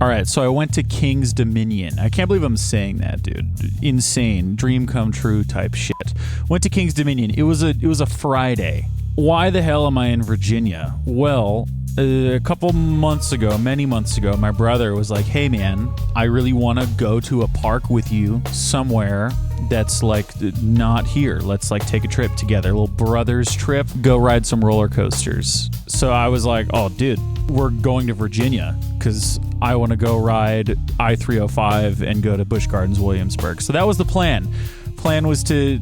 All right, so I went to King's Dominion. I can't believe I'm saying that, dude. Insane, dream come true type shit. Went to King's Dominion. It was a Friday. Why the hell am I in Virginia? Well, a couple months ago, many months ago, my brother was like, hey man, I really want to go to a park with you somewhere that's like not here. Let's like take a trip together, a little brothers trip, go ride some roller coasters. So I was like, oh dude, we're going to Virginia because I want to go ride I-305 and go to Busch Gardens, Williamsburg. So that was the plan. Plan was to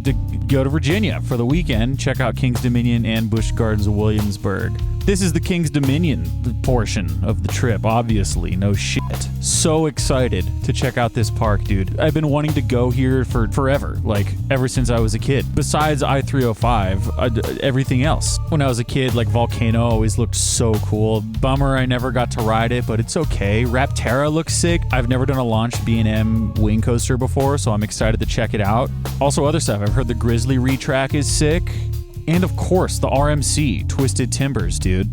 go to Virginia for the weekend, check out King's Dominion and Busch Gardens, Williamsburg. This is the King's Dominion portion of the trip, obviously, no shit. So excited to check out this park, dude. I've been wanting to go here for forever, like ever since I was a kid. Besides I-305, everything else. When I was a kid, like Volcano always looked so cool. Bummer I never got to ride it, but it's okay. Rapterra looks sick. I've never done a launched B&M wing coaster before, so I'm excited to check it out. Also other stuff, I've heard the Grizzly retrack is sick. And of course, the RMC, Twisted Timbers, dude.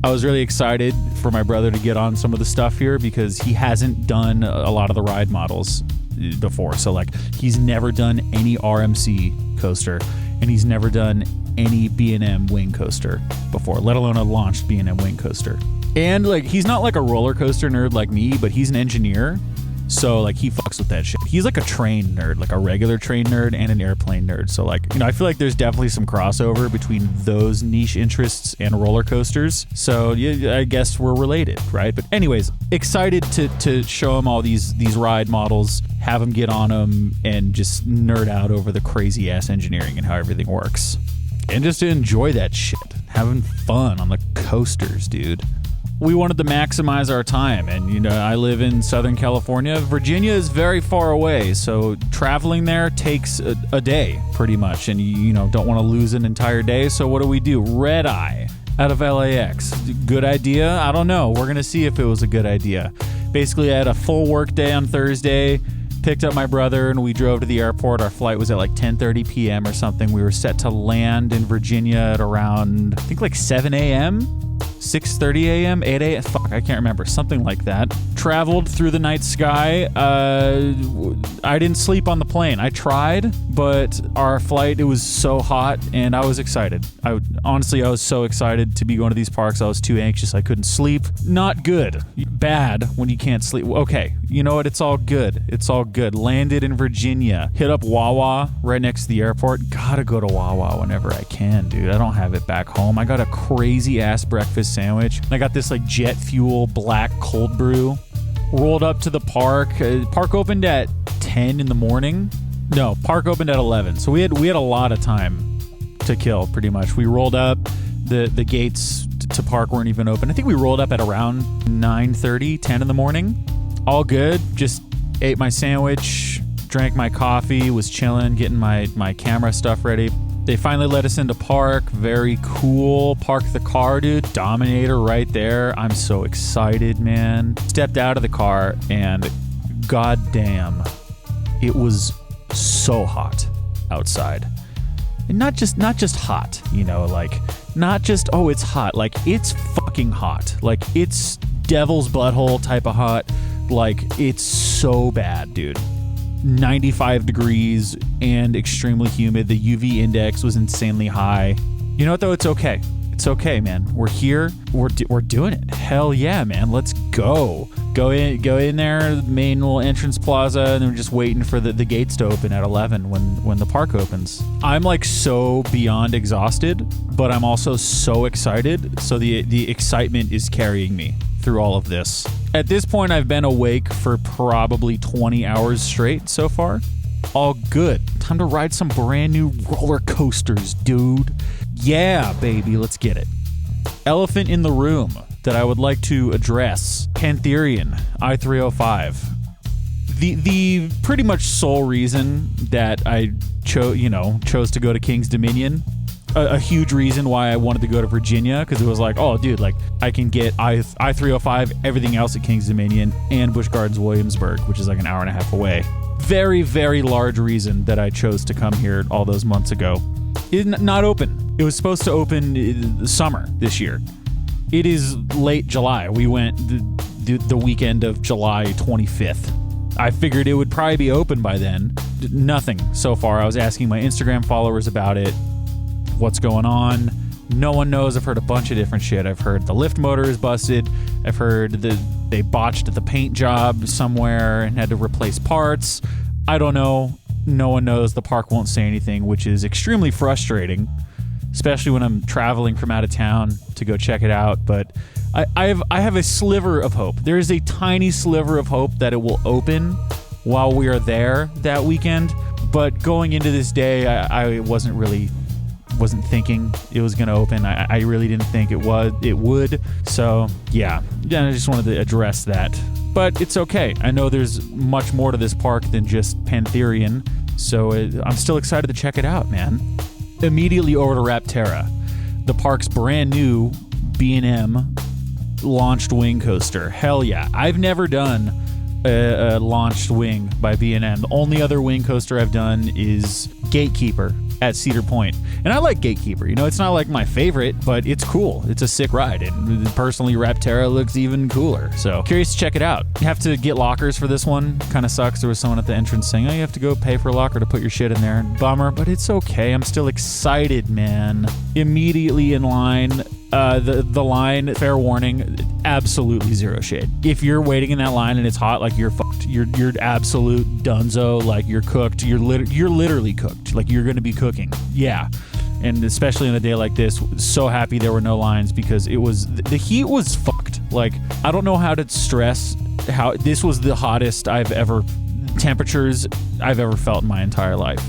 I was really excited for my brother to get on some of the stuff here because he hasn't done a lot of the ride models before. So like, he's never done any RMC coaster and he's never done any B&M wing coaster before, let alone a launched B&M wing coaster. And like, he's not like a roller coaster nerd like me, but he's an engineer. So like he fucks with that shit. He's like a train nerd, like a regular train nerd and an airplane nerd. So like, you know, I feel like there's definitely some crossover between those niche interests and roller coasters. So yeah, I guess we're related, right? But anyways, excited to show him all these ride models, have him get on them and just nerd out over the crazy ass engineering and how everything works. And just to enjoy that shit, having fun on the coasters, dude. We wanted to maximize our time, and you know, I live in Southern California. Virginia is very far away, so traveling there takes a day pretty much, and you know, don't want to lose an entire day. So what do? Red eye out of LAX. Good idea? I don't know. We're gonna see if it was a good idea. Basically, I had a full work day on Thursday, picked up my brother, and we drove to the airport. Our flight was at like 10:30 p.m. or something. We were set to land in Virginia at around, I think like 7 a.m., 6:30 a.m., 8 a.m., fuck, I can't remember, something like that. Traveled through the night sky. I didn't sleep on the plane. I tried, but our flight, it was so hot, and I was excited. Honestly, I was so excited to be going to these parks. I was too anxious. I couldn't sleep. Not good. Bad when you can't sleep. Okay, you know what? It's all good. It's all good. Landed in Virginia. Hit up Wawa right next to the airport. Gotta go to Wawa whenever I can, dude. I don't have it back home. I got a crazy ass breakfast sandwich. I got this like jet fuel black cold brew. Rolled up to the park. Park opened at 10 in the morning. No, park opened at 11. So we had a lot of time to kill pretty much. We rolled up. The gates to park weren't even open. I think we rolled up at around 9:30, 10 in the morning. All good. Just ate my sandwich, drank my coffee, was chilling, getting my camera stuff ready. They finally let us into park. Very cool. Parked the car, dude. Dominator right there. I'm so excited, man. Stepped out of the car and goddamn, it was so hot outside. And not just hot, you know, like not just, oh, it's hot. Like it's fucking hot. Like it's devil's butthole type of hot. Like it's so bad, dude. 95 degrees and extremely humid. The UV index was insanely high. You know what though? It's okay. It's okay, man. We're here. We're doing it. Hell yeah, man. Let's go. Go in there, the main little entrance plaza, and then we're just waiting for the gates to open at 11 when the park opens. I'm like so beyond exhausted, but I'm also so excited. So the excitement is carrying me through all of this. At this point, I've been awake for probably 20 hours straight so far. All good. Time to ride some brand new roller coasters, dude. Yeah, baby, let's get it. Elephant in the room that I would like to address. Pantherian, I-305. The pretty much sole reason that I chose to go to King's Dominion, a huge reason why I wanted to go to Virginia, because it was like, oh, dude, like I can get I-305, everything else at King's Dominion, and Busch Gardens, Williamsburg, which is like an hour and a half away. Very, very large reason that I chose to come here all those months ago. It's not open. It was supposed to open the summer this year. It is late July. We went the weekend of July 25th. I figured it would probably be open by then. Nothing so far. I was asking my Instagram followers about it. What's going on? No one knows. I've heard a bunch of different shit. I've heard the lift motor is busted. I've heard that they botched the paint job somewhere and had to replace parts. I don't know. No one knows. The park won't say anything, which is extremely frustrating, especially when I'm traveling from out of town to go check it out. But I have a sliver of hope. There is a tiny sliver of hope that it will open while we are there that weekend. But going into this day, I wasn't thinking it was going to open. I really didn't think it would. So yeah, I just wanted to address that. But it's okay. I know there's much more to this park than just Pantherian, so I'm still excited to check it out, man. Immediately over to Rapterra, the park's brand new B&M launched wing coaster. Hell yeah. I've never done a launched wing by B&M. The only other wing coaster I've done is Gatekeeper at Cedar Point. And I like Gatekeeper. You know, it's not like my favorite, but it's cool. It's a sick ride. And personally, Rapterra looks even cooler. So curious to check it out. You have to get lockers for this one. Kind of sucks. There was someone at the entrance saying, oh, you have to go pay for a locker to put your shit in there. Bummer, but it's okay. I'm still excited, man. Immediately in line. The line, fair warning, absolutely zero shade. If you're waiting in that line and it's hot, like you're fucked. You're absolute dunzo. Like you're cooked. You're literally cooked. Like you're gonna be cooking. Yeah. And especially on a day like this, so happy there were no lines because the heat was fucked. Like I don't know how to stress how this was the hottest temperatures I've ever felt in my entire life.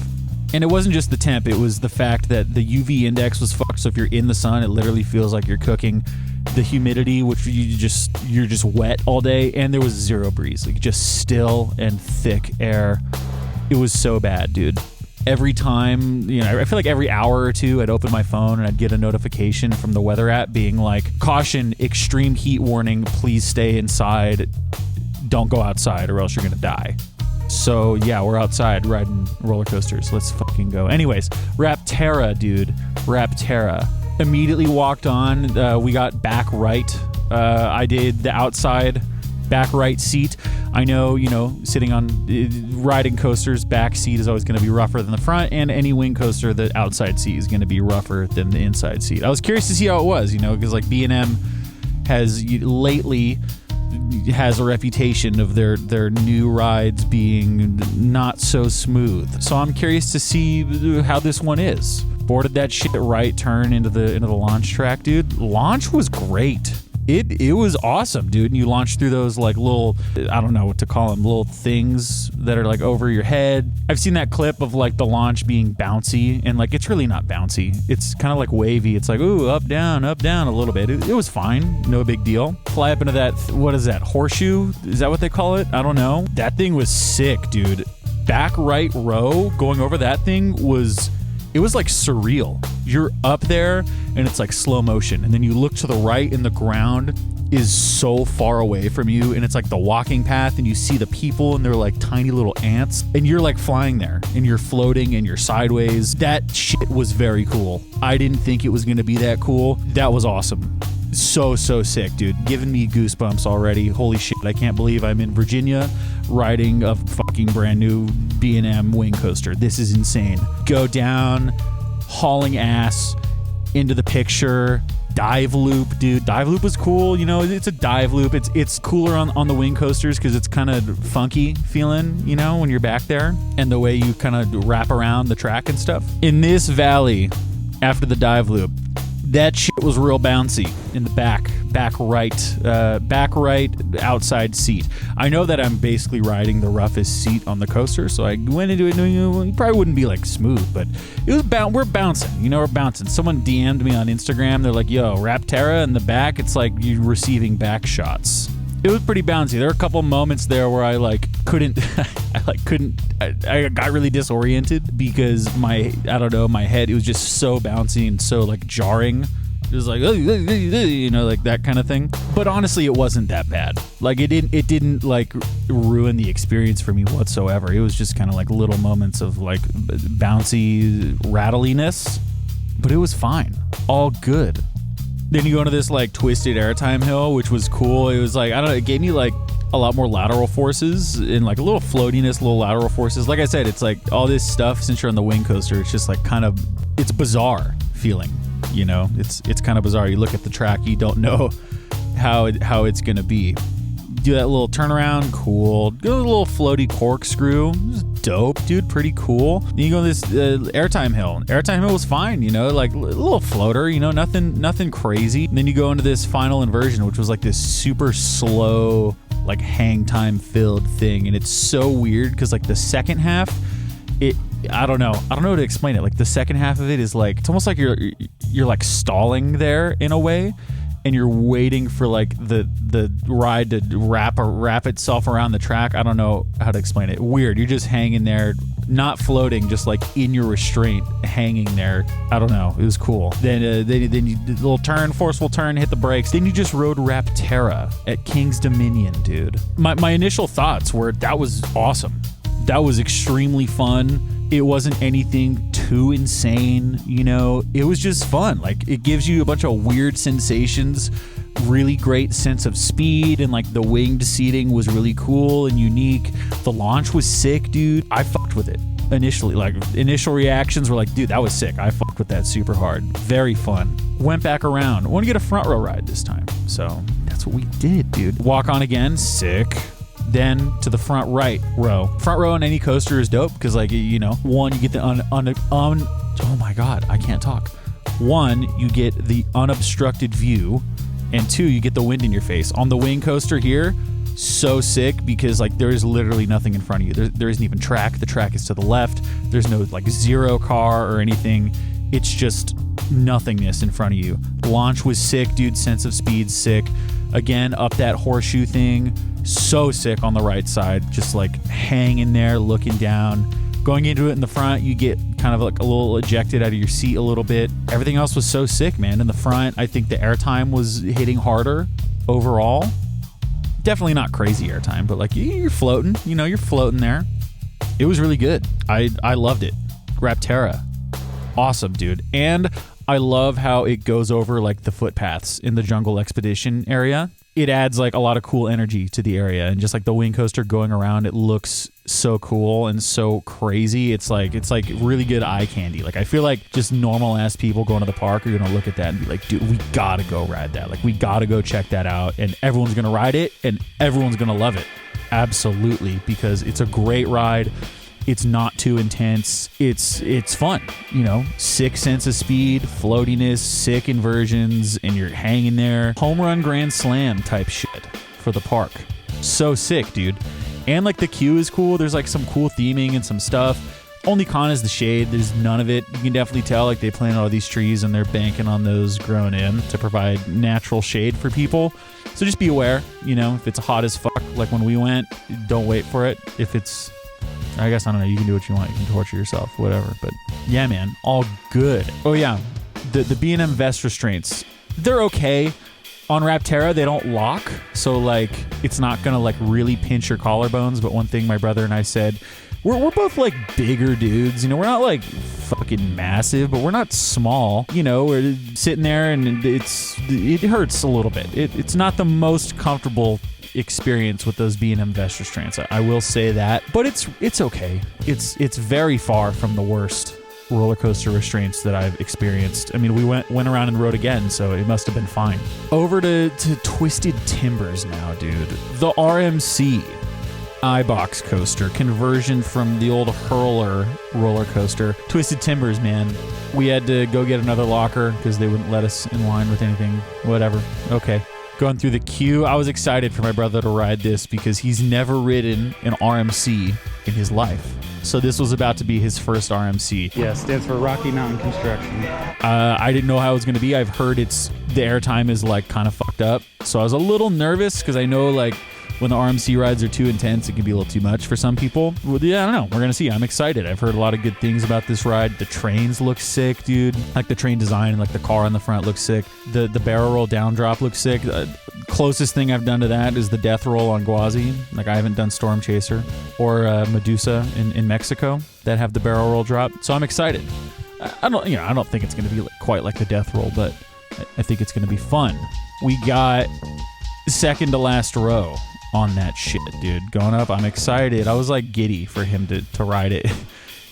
And it wasn't just the temp, it was the fact that the UV index was fucked, so if you're in the sun, it literally feels like you're cooking. The humidity, which you're just wet all day, and there was zero breeze, like just still and thick air. It was so bad, dude. Every time, I feel like every hour or two, I'd open my phone and I'd get a notification from the weather app being like, caution, extreme heat warning, please stay inside, don't go outside or else you're gonna die. So yeah, we're outside riding roller coasters. Let's fucking go. Anyways, Rapterra, dude. Rapterra. Immediately walked on. We got back right. I did the outside back right seat. I know, sitting on riding coasters, back seat is always going to be rougher than the front, and any wing coaster, the outside seat is going to be rougher than the inside seat. I was curious to see how it was, because like B&M has lately has a reputation of their new rides being not so smooth. So I'm curious to see how this one is. Boarded that shit right turn into the launch track, dude. Launch was great. It was awesome, dude. And you launch through those like little, I don't know what to call them, little things that are like over your head. I've seen that clip of like the launch being bouncy, and like it's really not bouncy. It's kind of like wavy. It's like, ooh, up, down a little bit. It was fine. No big deal. Fly up into that, what is that, horseshoe? Is that what they call it? I don't know. That thing was sick, dude. Back right row, going over that thing it was like surreal. You're up there and it's like slow motion, and then you look to the right and the ground is so far away from you, and it's like the walking path, and you see the people and they're like tiny little ants, and you're like flying there and you're floating and you're sideways. That shit was very cool. I didn't think it was going to be that cool. That was awesome. So sick, dude. Giving me goosebumps already. Holy shit, I can't believe I'm in Virginia riding a fucking brand new B&M wing coaster. This is insane. Go down, hauling ass into the picture. Dive loop, dude. Dive loop was cool. It's a dive loop. It's cooler on the wing coasters because it's kind of funky feeling, when you're back there, and the way you kind of wrap around the track and stuff. In this valley, after the dive loop, that shit was real bouncy in the back right outside seat. I know that I'm basically riding the roughest seat on the coaster, so I went into it knowing it probably wouldn't be like smooth, but it was we're bouncing. We're bouncing. Someone DM'd me on Instagram. They're like, yo, Rapterra in the back, it's like you receiving back shots. It was pretty bouncy. There were a couple moments there where I couldn't I got really disoriented because my head, it was just so bouncy and so like jarring. It was like, like that kind of thing. But honestly, it wasn't that bad. Like it didn't like ruin the experience for me whatsoever. It was just kind of like little moments of like bouncy rattliness, but it was fine. All good. Then you go into this like twisted airtime hill, which was cool. It was like, I don't know, it gave me like a lot more lateral forces and like a little floatiness, little lateral forces. Like I said, it's like all this stuff since you're on the wing coaster, it's just like kind of, it's bizarre feeling, you know? It's kind of bizarre. You look at the track, you don't know how it's gonna be. Do that little turnaround, cool. Go a little floaty corkscrew, dope, dude, pretty cool. Then you go this airtime hill. Airtime hill was fine, you know, like a little floater, you know, nothing crazy. And then you go into this final inversion, which was like this super slow, like hang time filled thing, and it's so weird because like the second half, I don't know how to explain it. Like the second half of it is like, it's almost like you're like stalling there in a way, and you're waiting for like the ride to wrap itself around the track. I don't know how to explain it. Weird. You're just hanging there, not floating, just like in your restraint, hanging there. I don't know. It was cool. Then you did a little turn, forceful turn, hit the brakes. Then you just rode Rapterra at King's Dominion, dude. My initial thoughts were that was awesome. That was extremely fun. It wasn't anything too insane, you know. It was just fun. Like, it gives you a bunch of weird sensations, really great sense of speed, and like the winged seating was really cool and unique. The launch was sick, dude. I fucked with it initially. Like, initial reactions were like, dude, that was sick. I fucked with that super hard. Very fun. Went back around. Want to get a front row ride this time. So that's what we did, dude. Walk on again. Sick. Then to the front right row. Front row on any coaster is dope because, like, you know, one, you get the oh my god, I can't talk. One, you get the unobstructed view, and two, you get the wind in your face. On the wing coaster here, so sick because like there is literally nothing in front of you. There isn't even track. The track is to the left. There's no like zero car or anything. It's just nothingness in front of you. Launch was sick, dude. Sense of speed, sick. Again, up that horseshoe thing. So sick on the right side, just like hanging there, looking down. Going into it in the front, you get kind of like a little ejected out of your seat a little bit. Everything else was so sick, man. In the front, I think the airtime was hitting harder overall. Definitely not crazy airtime, but like you're floating, you know, you're floating there. It was really good. I loved it. Rapterra. Awesome, dude. And I love how it goes over like the footpaths in the Jungle Expedition area. It adds like a lot of cool energy to the area, and just like the wing coaster going around, it looks so cool and so crazy. It's like really good eye candy. Like I feel like just normal ass people going to the park are gonna look at that and be like, dude, we gotta go ride that. Like we gotta go check that out, and everyone's gonna ride it and everyone's gonna love it. Absolutely, because it's a great ride. It's not too intense. It's fun, you know. Sick sense of speed, floatiness, sick inversions, and you're hanging there. Home run grand slam type shit for the park. So sick, dude. And like the queue is cool. There's like some cool theming and some stuff. Only con is the shade. There's none of it. You can definitely tell like they planted all these trees and they're banking on those grown in to provide natural shade for people. So just be aware, you know, if it's hot as fuck like when we went, don't wait for it. If it's, I guess, I don't know, you can do what you want. You can torture yourself, whatever. But yeah, man, all good. Oh yeah, the B&M vest restraints, they're okay. On Rapterra, they don't lock. So like, it's not gonna like really pinch your collarbones. But one thing my brother and I said, we're both like bigger dudes, you know, we're not like fucking massive, but we're not small, you know, we're sitting there and it hurts a little bit. It's not the most comfortable experience with those B&M vest restraints. I will say that, but it's okay. It's very far from the worst roller coaster restraints that I've experienced. I mean, we went around and rode again, so it must have been fine. Over to Twisted Timbers now, dude. The RMC iBox coaster, conversion from the old Hurler roller coaster. Twisted Timbers, man. We had to go get another locker because they wouldn't let us in line with anything. Whatever. Okay. Going through the queue, I was excited for my brother to ride this because he's never ridden an RMC in his life. So this was about to be his first RMC. Yeah, stands for Rocky Mountain Construction. I didn't know how it was going to be. I've heard the airtime is like kind of fucked up. So I was a little nervous because I know like when the RMC rides are too intense, it can be a little too much for some people. Well, yeah, I don't know. We're going to see. I'm excited. I've heard a lot of good things about this ride. The trains look sick, dude. Like the train design and like the car on the front looks sick. The barrel roll down drop looks sick. Closest thing I've done to that is the death roll on Gwazi. Like I haven't done Storm Chaser or Medusa in Mexico that have the barrel roll drop. So I'm excited. I don't think it's going to be quite like the death roll, but I think it's going to be fun. We got second to last row on that shit, dude. Going up, I'm excited. I was like giddy for him to ride it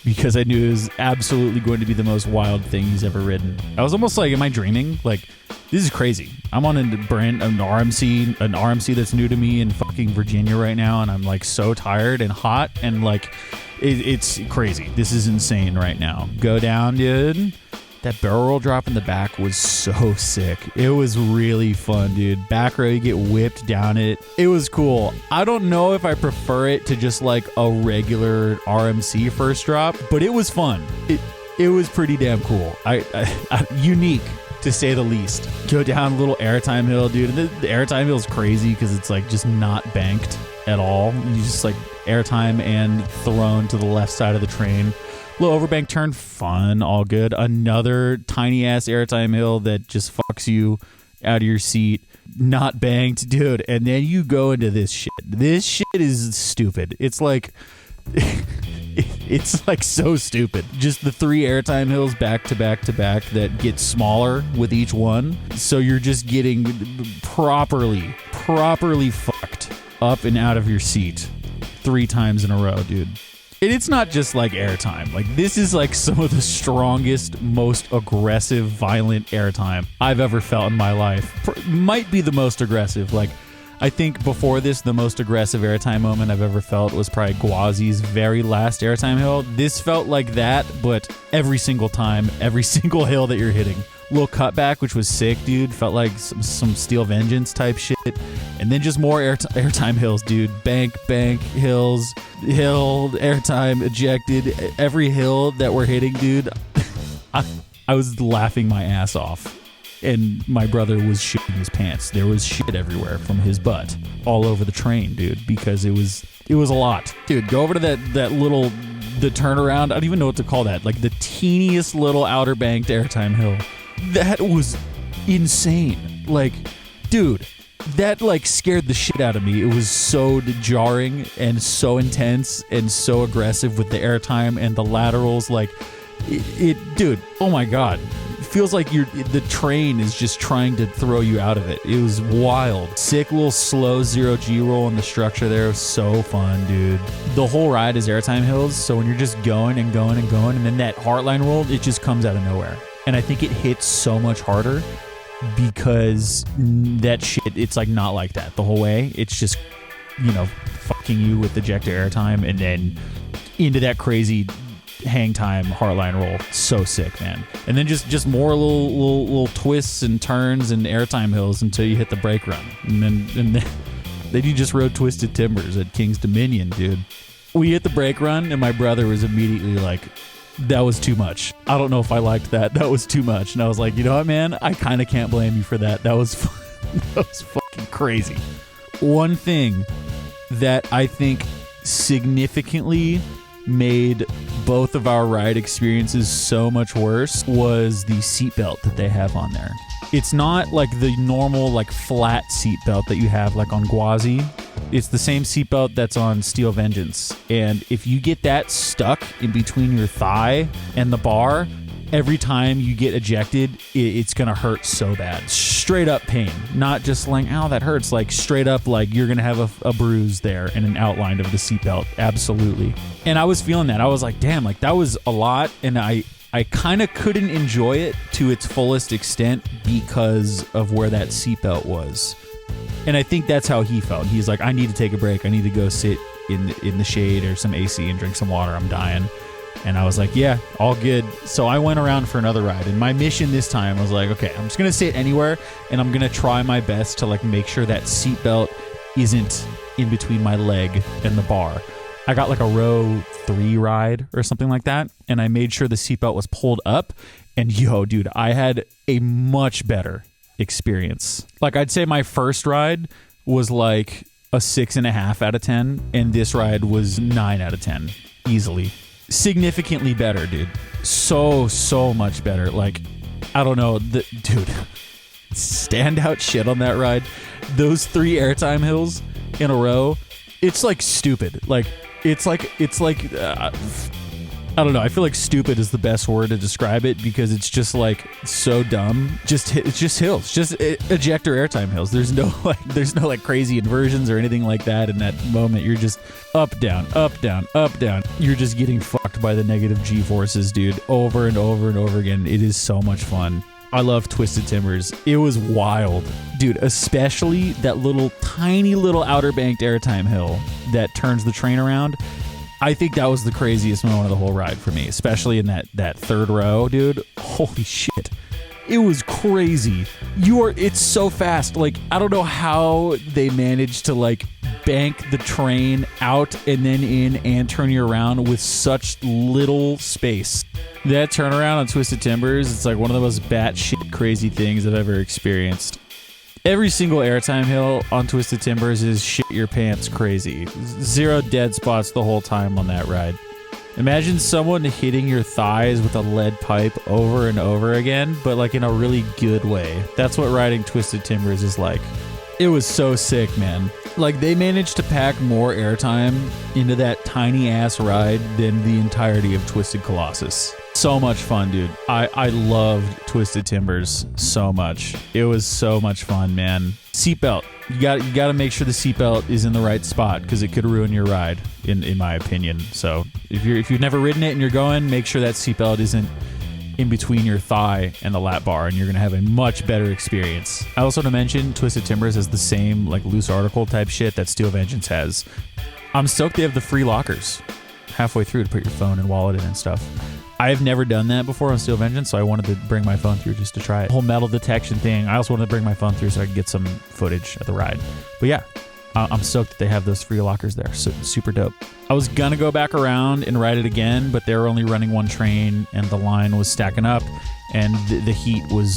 because I knew it was absolutely going to be the most wild thing he's ever ridden. I was almost like, am I dreaming? Like, this is crazy. I'm on an RMC that's new to me in fucking Virginia right now, and I'm like so tired and hot, and like it's crazy. This is insane right now. Go down, dude. That barrel roll drop in the back was so sick. It was really fun, dude. Back row, you get whipped down it. It was cool. I don't know if I prefer it to just like a regular RMC first drop, but it was fun. It was pretty damn cool. Unique, to say the least. Go down a little airtime hill, dude. The airtime hill is crazy because it's like just not banked at all. You just like airtime and thrown to the left side of the train. Little overbank turn, fun, all good. Another tiny ass airtime hill that just fucks you out of your seat. Not banked, dude. And then you go into this shit. This shit is stupid. It's like it's like so stupid. Just the 3 airtime hills back to back to back that get smaller with each one. So you're just getting properly fucked up and out of your seat 3 times in a row, dude. And it's not just like airtime. Like, this is like some of the strongest, most aggressive, violent airtime I've ever felt in my life. Might be the most aggressive. Like, I think before this, the most aggressive airtime moment I've ever felt was probably Gwazi's very last airtime hill. This felt like that, but every single time, every single hill that you're hitting. Little cutback, which was sick, dude. Felt like some Steel Vengeance type shit. And then just more airtime hills, dude. Bank, hills, hill, airtime, ejected. Every hill that we're hitting, dude. I was laughing my ass off. And my brother was shitting his pants. There was shit everywhere from his butt all over the train, dude, because it was a lot. Dude, go over to that little, the turnaround. I don't even know what to call that. Like the teeniest little outer banked airtime hill. That was insane. Like, dude, that like scared the shit out of me. It was so jarring and so intense and so aggressive with the airtime and the laterals. Like, dude, oh my God. It feels like the train is just trying to throw you out of it. It was wild. Sick little slow 0G roll in the structure there. It was so fun, dude. The whole ride is airtime hills. So when you're just going and going and going, and then that heartline roll, it just comes out of nowhere. And I think it hits so much harder because that shit, it's like not like that the whole way. It's just, fucking you with ejector airtime and then into that crazy hang time heartline roll. So sick, man. And then just more little twists and turns and airtime hills until you hit the brake run. And then you just rode Twisted Timbers at King's Dominion, dude. We hit the brake run and my brother was immediately like, that was too much. I don't know if I liked that. That was too much. And I was like, you know what, man? I kind of can't blame you for that. That was fucking crazy. One thing that I think significantly made both of our ride experiences so much worse was the seatbelt that they have on there. It's not like the normal like flat seatbelt that you have like on Gwazi. It's the same seatbelt that's on Steel Vengeance. And if you get that stuck in between your thigh and the bar, every time you get ejected, it's going to hurt so bad. Straight up pain. Not just like, ow, that hurts. Like straight up, like you're going to have a bruise there and an outline of the seatbelt. Absolutely. And I was feeling that. I was like, damn, like that was a lot. And I kind of couldn't enjoy it to its fullest extent because of where that seatbelt was. And I think that's how he felt. He's like, I need to take a break. I need to go sit in the shade or some AC and drink some water. I'm dying. And I was like, yeah, all good. So I went around for another ride. And my mission this time was like, okay, I'm just going to sit anywhere and I'm going to try my best to like make sure that seatbelt isn't in between my leg and the bar. I got like a row 3 ride or something like that. And I made sure the seatbelt was pulled up. And yo, dude, I had a much better experience. Like I'd say my first ride was like a 6.5 out of 10. And this ride was 9 out of 10. Easily. Significantly better, dude. So much better. Like, I don't know. Dude, standout shit on that ride. Those 3 airtime hills in a row, it's like stupid. Like, it's like I don't know. I feel like stupid is the best word to describe it because it's just like so dumb. It's just hills, just ejector airtime hills. There's no like crazy inversions or anything like that in that moment. You're just up, down, up, down, up, down. You're just getting fucked by the negative G forces, dude, over and over and over again. It is so much fun. I love Twisted Timbers. It was wild, dude, especially that tiny little outer banked airtime hill that turns the train around. I think that was the craziest moment of the whole ride for me, especially in that third row, dude. Holy shit. It was crazy. It's so fast. Like, I don't know how they managed to like bank the train out and then in and turn you around with such little space. That turnaround on Twisted Timbers, it's like one of the most batshit crazy things I've ever experienced. Every single airtime hill on Twisted Timbers is shit your pants crazy. 0 dead spots the whole time on that ride. Imagine someone hitting your thighs with a lead pipe over and over again, but like in a really good way. That's what riding Twisted Timbers is like. It was so sick, man. Like, they managed to pack more airtime into that tiny ass ride than the entirety of Twisted Colossus. So much fun, dude. I loved Twisted Timbers so much. It was so much fun, man. Seatbelt. You got to make sure the seatbelt is in the right spot because it could ruin your ride, in my opinion. So if you've never ridden it and you're going, make sure that seatbelt isn't in between your thigh and the lap bar, and you're gonna have a much better experience. I also want to mention Twisted Timbers has the same like loose article type shit that Steel Vengeance has. I'm stoked they have the free lockers halfway through to put your phone and wallet in and stuff. I've never done that before on Steel Vengeance, so I wanted to bring my phone through just to try it. The whole metal detection thing. I also wanted to bring my phone through so I could get some footage of the ride. But yeah, I'm stoked that they have those free lockers there. So super dope. I was gonna go back around and ride it again, but they were only running one train and the line was stacking up and the heat was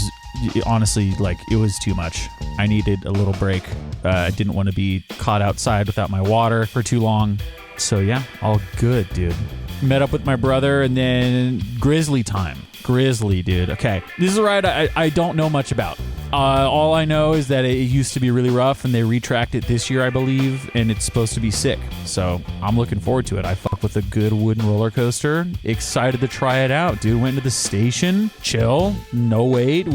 honestly like it was too much. I needed a little break. I didn't want to be caught outside without my water for too long. So yeah, all good, dude. Met up with my brother and then Grizzly time. Grizzly, dude. Okay, this is a ride I don't know much about. All I know is that it used to be really rough and they retracked it this year, I believe, and it's supposed to be sick. So I'm looking forward to it. I fuck with a good wooden roller coaster. Excited to try it out, dude. Went to the station, chill, no wait.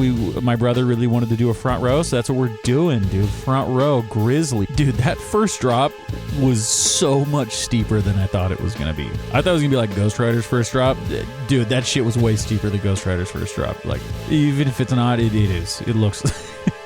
My brother really wanted to do a front row, so that's what we're doing, dude. Front row, Grizzly. Dude, that first drop was so much steeper than I thought it was going to be. I thought it was going to be like Ghost Rider's first drop. Dude, that shit was way steeper than Ghost Rider's first drop. Like, even if it's not, it is. It looks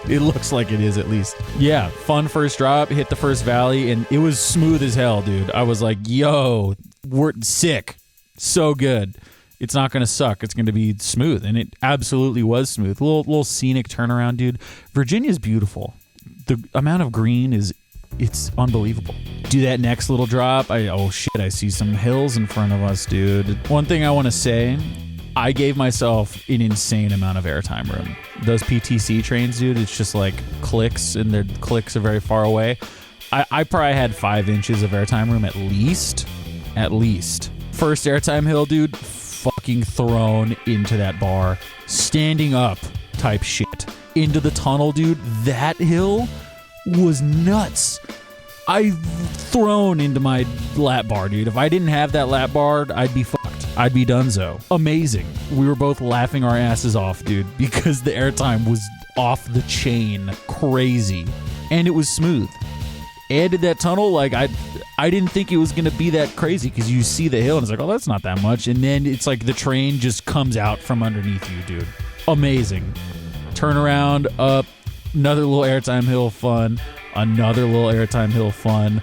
it looks like it is at least. Yeah, fun first drop, hit the first valley, and it was smooth as hell, dude. I was like, yo, we're sick. So good. It's not going to suck. It's going to be smooth, and it absolutely was smooth. Little scenic turnaround, dude. Virginia's beautiful. The amount of green it's unbelievable. Do that next little drop. Oh shit, I see some hills in front of us, dude. One thing I want to say, I gave myself an insane amount of airtime room. Those PTC trains, dude, it's just like clicks, and their clicks are very far away. I probably had 5 inches of airtime room at least. First airtime hill, dude, fucking thrown into that bar. Standing up type shit. Into the tunnel, dude. That hill was nuts. I thrown into my lap bar, dude. If I didn't have that lap bar, I'd be fucked. I'd be donezo. Amazing. We were both laughing our asses off, dude, because the airtime was off the chain. Crazy. And it was smooth. Added that tunnel, like I didn't think it was going to be that crazy because you see the hill and it's like, oh, that's not that much. And then it's like the train just comes out from underneath you, dude. Amazing. Turn around, up, another little airtime hill fun. Another little airtime hill fun.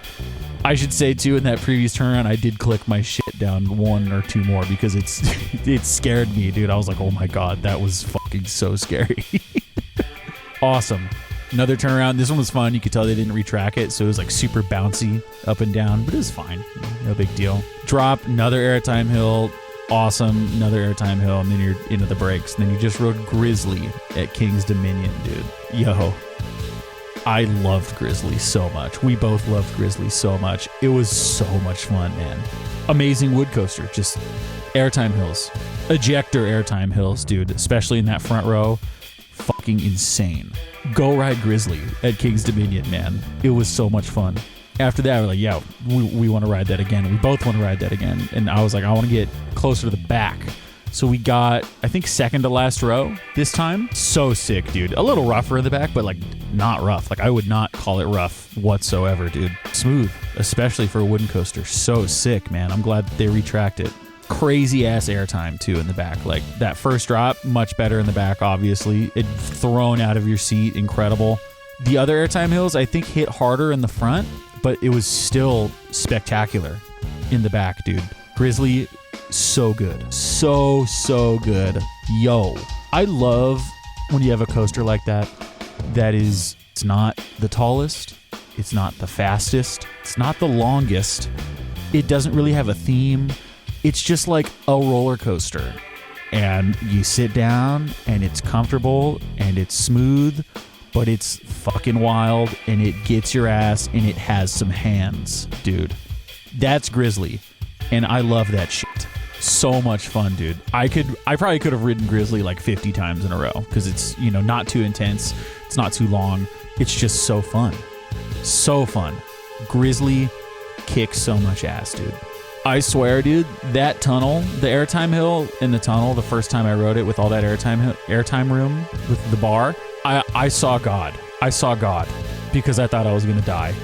I should say too, in that previous turnaround, I did click my shit down 1 or 2 more because it scared me, dude. I was like, oh my god, that was fucking so scary. Awesome. Another turnaround. This one was fun. You could tell they didn't retrack it, so it was like super bouncy up and down, but it was fine. No big deal. Drop, another airtime hill. Awesome. Another airtime hill, and then you're into the brakes. And then you just rode Grizzly at King's Dominion, dude. Yo. I loved Grizzly so much. We both loved Grizzly so much. It was so much fun, man. Amazing wood coaster. Just airtime hills. Ejector airtime hills, dude. Especially in that front row. Fucking insane. Go ride Grizzly at King's Dominion, man. It was so much fun. After that, we're like, yeah, we want to ride that again. We both want to ride that again. And I was like, I want to get closer to the back. So we got, I think, second to last row this time. So sick, dude. A little rougher in the back, but like not rough. Like I would not call it rough whatsoever, dude. Smooth, especially for a wooden coaster. So sick, man. I'm glad they retracked it. Crazy ass airtime too in the back. Like that first drop, much better in the back, obviously. It thrown out of your seat, incredible. The other airtime hills, I think, hit harder in the front, but it was still spectacular in the back, dude. Grizzly, so good. So good. Yo, I love when you have a coaster like that is, it's not the tallest, it's not the fastest, it's not the longest, it doesn't really have a theme. It's just like a roller coaster. And you sit down and it's comfortable and it's smooth, but it's fucking wild and it gets your ass and it has some hands, dude. That's Grizzly. And I love that shit. So much fun, dude. I probably could have ridden Grizzly like 50 times in a row because it's, you know, not too intense. It's not too long. It's just so fun. So fun. Grizzly kicks so much ass, dude. I swear, dude, that tunnel, the airtime hill in the tunnel, the first time I rode it with all that airtime room with the bar, I saw God. I saw God because I thought I was going to die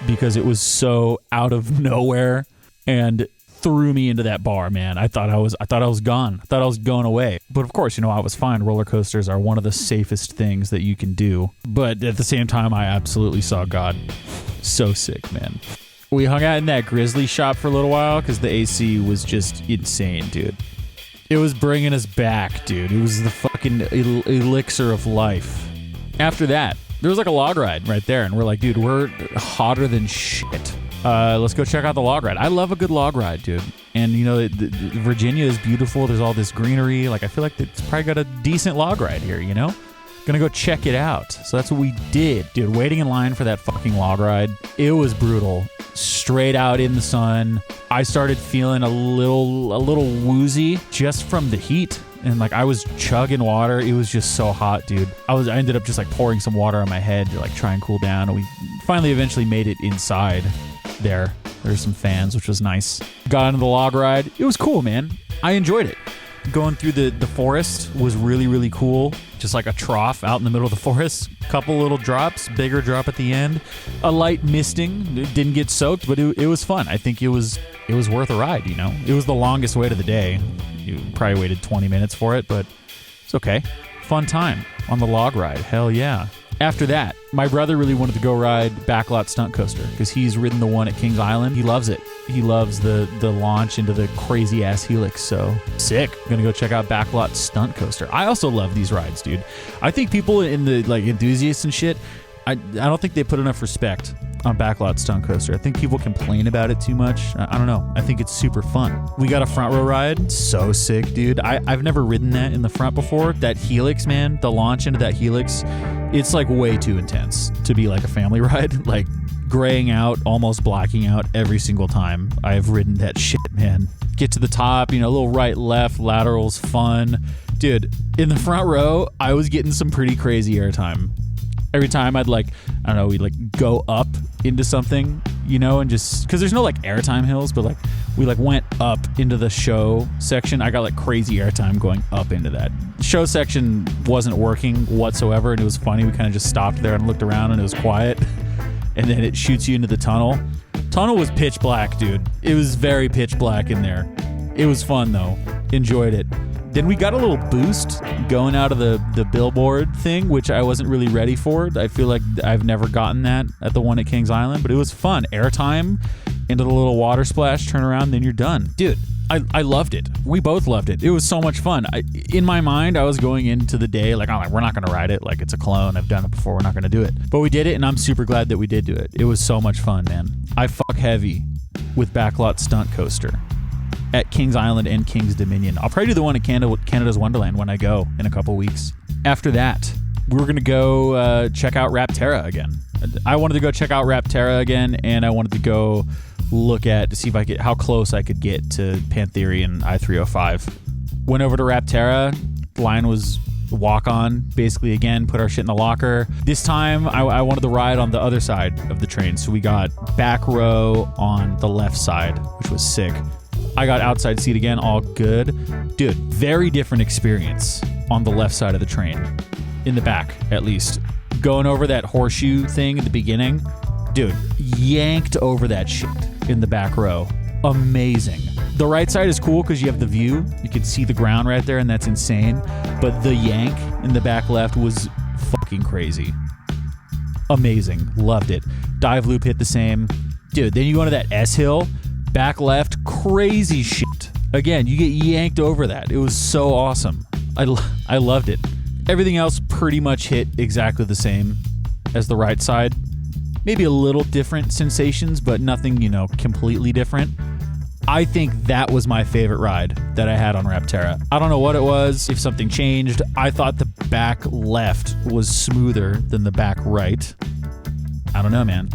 because it was so out of nowhere and threw me into that bar, man. I thought I was gone. I thought I was going away. But of course, you know, I was fine. Roller coasters are one of the safest things that you can do. But at the same time, I absolutely saw God. So sick, man. We hung out in that Grizzly shop for a little while because the AC was just insane, dude. It was bringing us back, dude. It was the fucking elixir of life. After that, there was like a log ride right there, and we're like, dude, we're hotter than shit. Let's go check out the log ride. I love a good log ride, dude. And, you know, Virginia is beautiful. There's all this greenery. Like, I feel like it's probably got a decent log ride here, you know? Gonna go check it out. So that's what we did, dude. Waiting in line for that fucking log ride. It was brutal. Straight out in the sun. I started feeling a little woozy just from the heat. And like I was chugging water. It was just so hot, dude. I ended up just like pouring some water on my head to like try and cool down. And we finally eventually made it inside there. There's some fans, which was nice. Got into the log ride. It was cool, man. I enjoyed it. Going through the forest was really, really cool. Just like a trough out in the middle of the forest. Couple little drops, bigger drop at the end. A light misting. It didn't get soaked, but it was fun. I think it was worth a ride, you know? It was the longest wait of the day. You probably waited 20 minutes for it, but it's okay. Fun time on the log ride. Hell yeah. After that, my brother really wanted to go ride Backlot Stunt Coaster because he's ridden the one at Kings Island. He loves it. He loves the launch into the crazy ass helix. So sick. I'm gonna go check out Backlot Stunt Coaster. I also love these rides, dude. I think people in the like enthusiasts and shit, I don't think they put enough respect on Backlot Stunt Coaster. I think people complain about it too much. I don't know. I think it's super fun. We got a front row ride. So sick, dude. I've never ridden that in the front before. That helix, man, the launch into that helix, it's like way too intense to be like a family ride. Like graying out, almost blacking out every single time I've ridden that shit, man. Get to the top, you know, a little right, left, laterals, fun. Dude, in the front row, I was getting some pretty crazy airtime. Every time I'd like, I don't know, we'd like go up into something, you know, and just, cause there's no like airtime hills, but like we like went up into the show section. I got like crazy airtime going up into that. Show section wasn't working whatsoever, and it was funny. We kind of just stopped there and looked around, and it was quiet. And then it shoots you into the tunnel. Tunnel was pitch black, dude. It was very pitch black in there. It was fun though. Enjoyed it. Then we got a little boost going out of the billboard thing, which I wasn't really ready for. I feel like I've never gotten that at the one at Kings Island, but it was fun. Airtime into the little water splash, turn around, then you're done. Dude, I loved it. We both loved it. It was so much fun. In my mind, I was going into the day like, oh, we're not going to ride it. Like, it's a clone. I've done it before. We're not going to do it. But we did it, and I'm super glad that we did do it. It was so much fun, man. I fuck heavy with Backlot Stunt Coaster at Kings Island and Kings Dominion. I'll probably do the one at Canada's Wonderland when I go in a couple weeks. After that, we were going to go check out Rapterra again. I wanted to go check out Rapterra again, and I wanted to go look to see if how close I could get to Pantherian I-305. Went over to Rapterra. The line was walk on basically again, put our shit in the locker. This time I wanted to ride on the other side of the train, so we got back row on the left side, which was sick. I got outside seat again, all good. Dude, very different experience on the left side of the train, in the back at least. Going over that horseshoe thing at the beginning, dude, yanked over that shit in the back row. Amazing. The right side is cool because you have the view. You can see the ground right there, and that's insane. But the yank in the back left was fucking crazy. Amazing. Loved it. Dive loop hit the same. Dude, then you go to that S-hill, back left, crazy shit. Again, you get yanked over that. It was so awesome. I loved it. Everything else pretty much hit exactly the same as the right side. Maybe a little different sensations, but nothing, completely different. I think that was my favorite ride that I had on Rapterra. I don't know what it was, if something changed. I thought the back left was smoother than the back right. I don't know, man.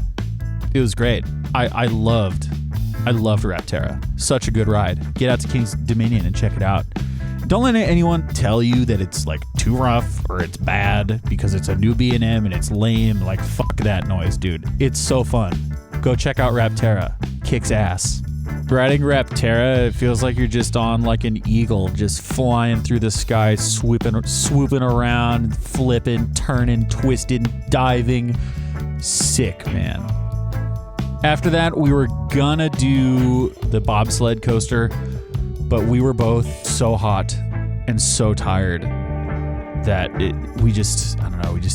It was great. I loved Rapterra. Such a good ride. Get out to King's Dominion and check it out. Don't let anyone tell you that it's like too rough or it's bad because it's a new B&M and it's lame. Like, fuck that noise, dude. It's so fun. Go check out Rapterra. Kicks ass. Riding Rapterra, it feels like you're just on like an eagle, just flying through the sky, swooping around, flipping, turning, twisting, diving. Sick, man. After that, we were gonna do the bobsled coaster, but we were both so hot and so tired that we just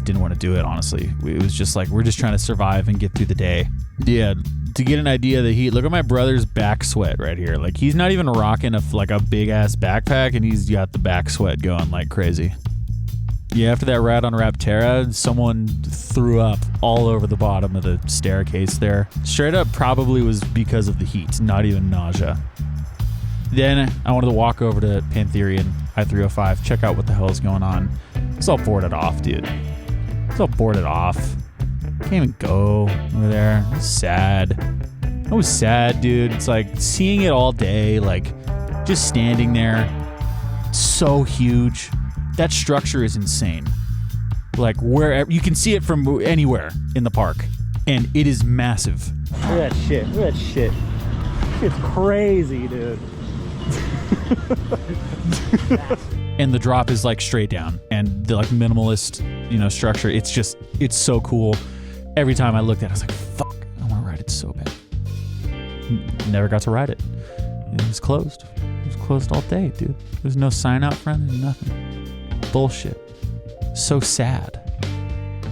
didn't want to do it, honestly. It was just like, we're just trying to survive and get through the day. Yeah, to get an idea of the heat, look at my brother's back sweat right here. Like, he's not even rocking a big ass backpack, and he's got the back sweat going like crazy. Yeah, after that ride on Rapterra, someone threw up all over the bottom of the staircase there. Straight up probably was because of the heat, not even nausea. Then I wanted to walk over to Pantherian, I-305, check out what the hell is going on. It's all boarded off, dude. It's all boarded off. Can't even go over there. It's sad. It was sad, dude. It's like seeing it all day, like just standing there. So huge. That structure is insane. Like, wherever you can see it from anywhere in the park, and it is massive. Look at that shit. Look at that shit. It's crazy, dude. And the drop is like straight down, and the like minimalist, structure. It's so cool. Every time I looked at it, I was like, fuck, I want to ride it so bad. Never got to ride it. It was closed. It was closed all day, dude. There's no sign out front and nothing. Bullshit. So sad.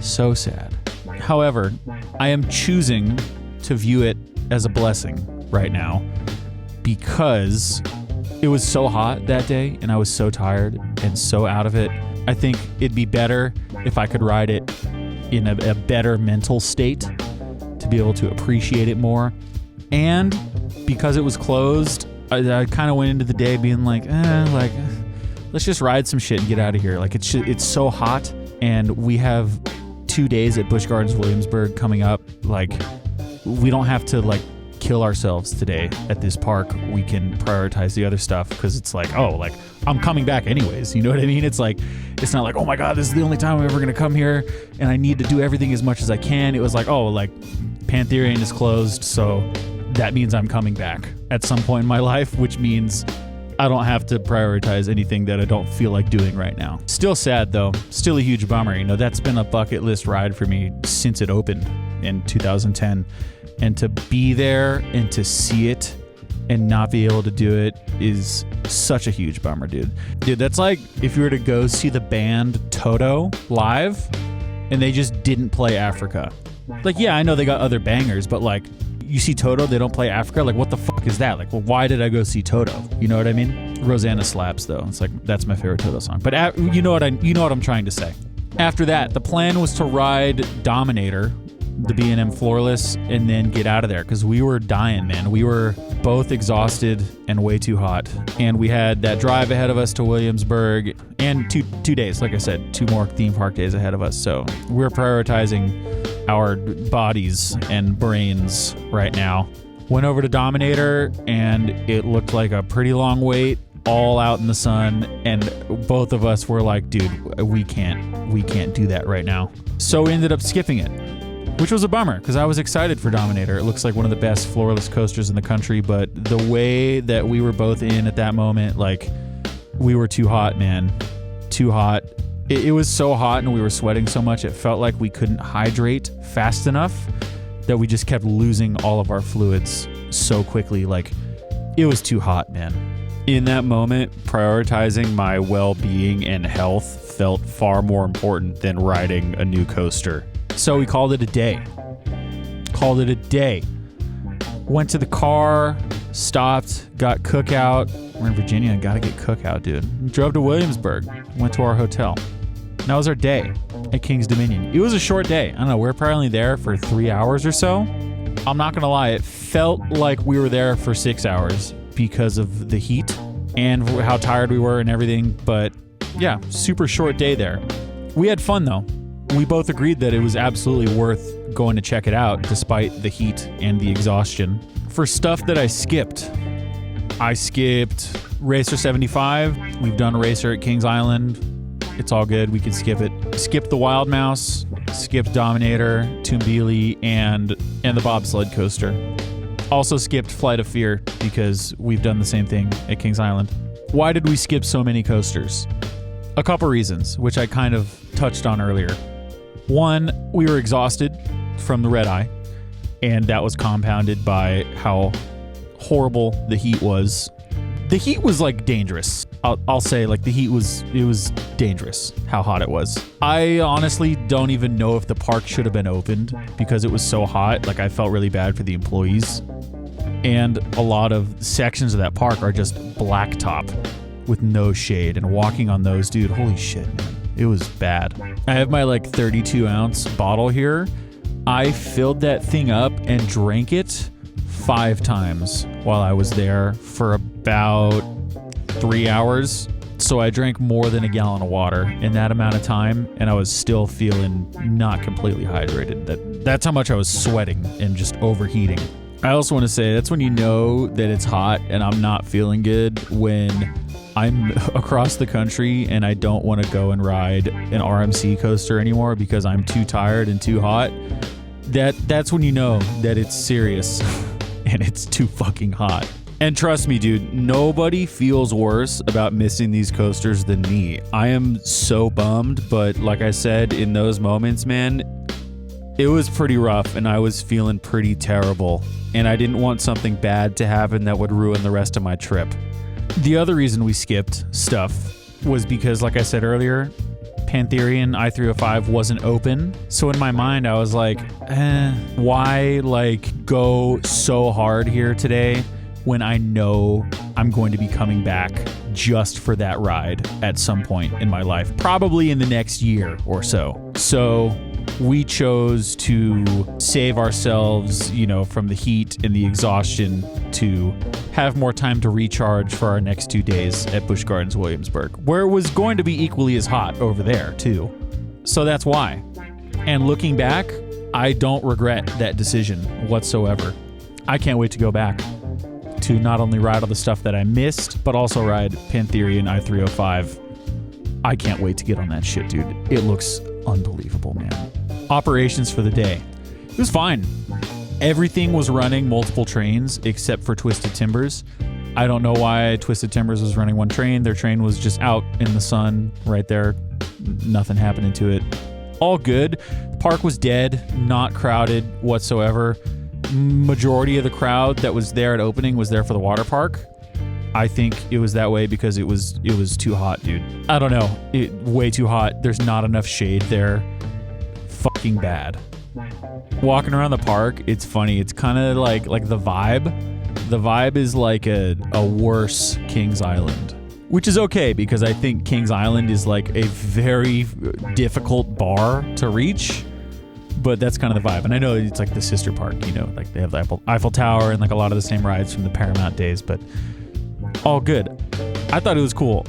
So sad. However, I am choosing to view it as a blessing right now because it was so hot that day and I was so tired and so out of it. I think it'd be better if I could ride it in a better mental state to be able to appreciate it more. And because it was closed, I kind of went into the day being like, let's just ride some shit and get out of here. Like, it's so hot, and we have 2 days at Busch Gardens Williamsburg coming up. Like, we don't have to like kill ourselves today at this park. We can prioritize the other stuff because it's like, I'm coming back anyways. You know what I mean? It's like, it's not like, oh my God, this is the only time I'm ever going to come here and I need to do everything as much as I can. It was like, Pantherian is closed, so that means I'm coming back at some point in my life, which means I don't have to prioritize anything that I don't feel like doing right now. Still sad though. Still a huge bummer. That's been a bucket list ride for me since it opened in 2010. And to be there and to see it and not be able to do it is such a huge bummer, dude. Dude, that's like if you were to go see the band Toto live and they just didn't play Africa. Like, yeah, I know they got other bangers, but like, you see Toto, they don't play Africa? Like, what the fuck is that? Like, well, why did I go see Toto? You know what I mean? Rosanna slaps, though. It's like, that's my favorite Toto song. But you know what I'm trying to say. After that, the plan was to ride Dominator, the B&M floorless, and then get out of there because we were dying, man. We were both exhausted and way too hot. And we had that drive ahead of us to Williamsburg and two days, like I said, 2 more theme park days ahead of us. So we're prioritizing our bodies and brains right now. Went over to Dominator and it looked like a pretty long wait. all out in the sun, and both of us were like, dude, we can't do that right now. So we ended up skipping it, which was a bummer because I was excited for Dominator. It looks like one of the best floorless coasters in the country, but the way that we were both in at that moment, like, we were too hot, man. Too hot. It was so hot and we were sweating so much, it felt like we couldn't hydrate fast enough that we just kept losing all of our fluids so quickly. Like, it was too hot, man. In that moment, prioritizing my well-being and health felt far more important than riding a new coaster. So we called it a day. Went to the car, stopped, got cookout. We're in Virginia and gotta get cookout, dude. Drove to Williamsburg, went to our hotel. That was our day at King's Dominion. It was a short day. I don't know, we were probably only there for 3 hours or so. I'm not gonna lie, it felt like we were there for 6 hours because of the heat and how tired we were and everything. But yeah, super short day there. We had fun though. We both agreed that it was absolutely worth going to check it out despite the heat and the exhaustion. For stuff that I skipped Racer 75. We've done Racer at Kings Island. It's all good. We could skip it. Skipped the Wild Mouse, skipped Dominator, Toonbeely, and the bobsled coaster. Also skipped Flight of Fear because we've done the same thing at Kings Island. Why did we skip so many coasters? A couple reasons, which I kind of touched on earlier. One, we were exhausted from the red eye, and that was compounded by how horrible the heat was. The heat was like dangerous. I'll say, like, it was dangerous how hot it was. I honestly don't even know if the park should have been opened because it was so hot. Like, I felt really bad for the employees. And a lot of sections of that park are just blacktop with no shade, and walking on those, dude, holy shit, man. It was bad. I have my like 32 ounce bottle here. I filled that thing up and drank it 5 times while I was there for about 3 hours. So I drank more than a gallon of water in that amount of time, and I was still feeling not completely hydrated. That's how much I was sweating and just overheating. I also want to say that's when you know that it's hot and I'm not feeling good, when I'm across the country and I don't want to go and ride an RMC coaster anymore because I'm too tired and too hot. That's when you know that it's serious and it's too fucking hot. And trust me, dude, nobody feels worse about missing these coasters than me. I am so bummed, but like I said, in those moments, man, it was pretty rough and I was feeling pretty terrible. And I didn't want something bad to happen that would ruin the rest of my trip. The other reason we skipped stuff was because, like I said earlier, Pantherian I-305 wasn't open. So in my mind, I was like, why like go so hard here today when I know I'm going to be coming back just for that ride at some point in my life, probably in the next year or so. So we chose to save ourselves, from the heat and the exhaustion, to have more time to recharge for our next 2 days at Busch Gardens Williamsburg, where it was going to be equally as hot over there too. So that's why. And looking back, I don't regret that decision whatsoever. I can't wait to go back to not only ride all the stuff that I missed, but also ride Pantherian I-305. I can't wait to get on that shit, dude. It looks unbelievable, man. Operations for the day. It was fine. Everything was running multiple trains except for Twisted Timbers. I don't know why Twisted Timbers was running one train. Their train was just out in the sun right there. Nothing happening to it. All good. The park was dead, not crowded whatsoever. Majority of the crowd that was there at opening was there for the water park. I think it was that way because it was too hot, dude. I don't know. Way too hot. There's not enough shade there. Fucking bad. Walking around the park, it's funny. It's kind of like the vibe. The vibe is like a worse Kings Island, which is okay because I think Kings Island is like a very difficult bar to reach. But that's kind of the vibe. And I know it's like the sister park, like they have the Eiffel Tower and like a lot of the same rides from the Paramount days, but all good. I thought it was cool.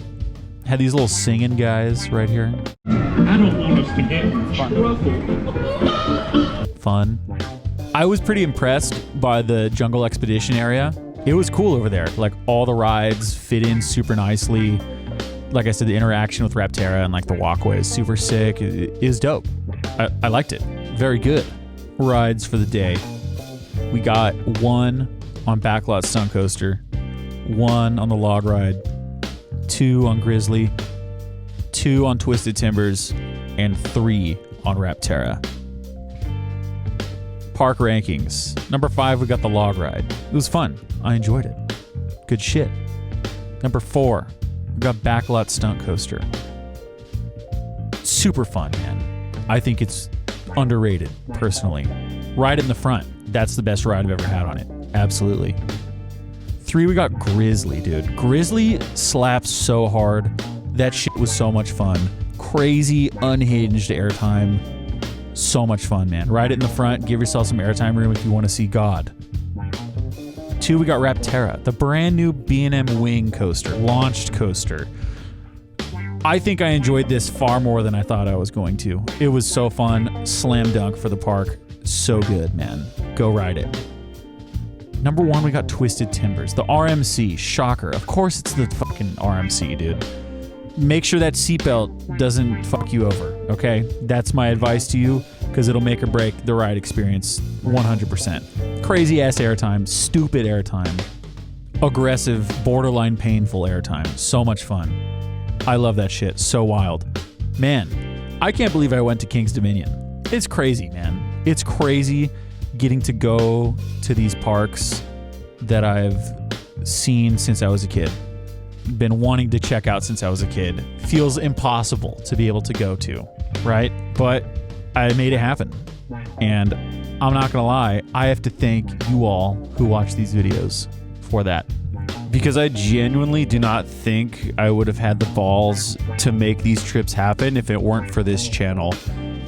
Had these little singing guys right here. I don't want us to get in trouble. Fun. I was pretty impressed by the Jungle Expedition area. it was cool over there. Like all the rides fit in super nicely. Like I said, the interaction with Rapterra and like the walkway is super sick. It is dope. I liked it. Very good. Rides for the day. We got 1 on Backlot Stunt Coaster, 1 on the log ride, 2 on Grizzly, 2 on Twisted Timbers, and 3 on Rapterra. Park rankings. Number 5, we got the log ride. It was fun. I enjoyed it. Good shit. Number 4, we got Backlot Stunt Coaster. Super fun, man. I think it's underrated, personally. Ride in the front. That's the best ride I've ever had on it. Absolutely. 3, we got Grizzly, dude. Grizzly slaps so hard. That shit was so much fun. Crazy, unhinged airtime. So much fun, man. Ride it in the front. Give yourself some airtime room if you want to see God. 2, we got Rapterra, the brand new B&M Wing coaster, launched coaster. I think I enjoyed this far more than I thought I was going to. It was so fun. Slam dunk for the park. So good, man. Go ride it. Number 1, we got Twisted Timbers, the RMC. Shocker. Of course it's the fucking RMC, dude. Make sure that seatbelt doesn't fuck you over, okay? That's my advice to you, because it'll make or break the ride experience 100%. Crazy ass airtime, stupid airtime, aggressive, borderline painful airtime. So much fun. I love that shit. So wild. Man, I can't believe I went to King's Dominion. It's crazy, man. It's crazy getting to go to these parks that I've seen since I was a kid. Been wanting to check out since I was a kid. Feels impossible to be able to go to, right? But I made it happen. And I'm not gonna lie, I have to thank you all who watch these videos for that. Because I genuinely do not think I would have had the balls to make these trips happen if it weren't for this channel.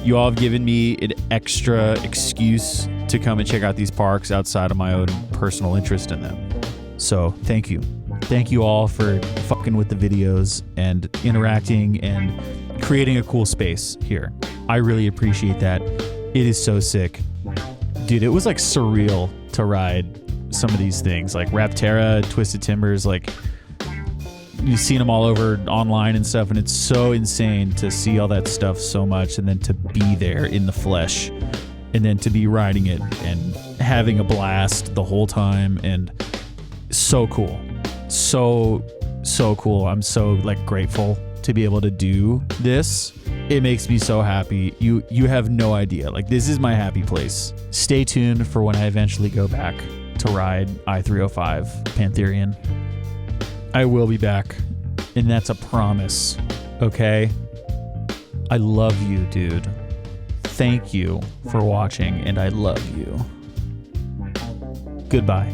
You all have given me an extra excuse to come and check out these parks outside of my own personal interest in them. So thank you. Thank you all for fucking with the videos and interacting and creating a cool space here. I really appreciate that. It is so sick. Dude, it was like surreal to ride some of these things, like Rapterra, Twisted Timbers. Like, you've seen them all over online and stuff, and it's so insane to see all that stuff so much, and then to be there in the flesh, and then to be riding it and having a blast the whole time. And so cool. So cool. I'm so like grateful to be able to do this. It makes me so happy. You have no idea. Like, this is my happy place. Stay tuned for when I eventually go back to ride I-305 Pantherian. I will be back, and that's a promise, okay? I love you, dude. Thank you for watching, and I love you. Goodbye.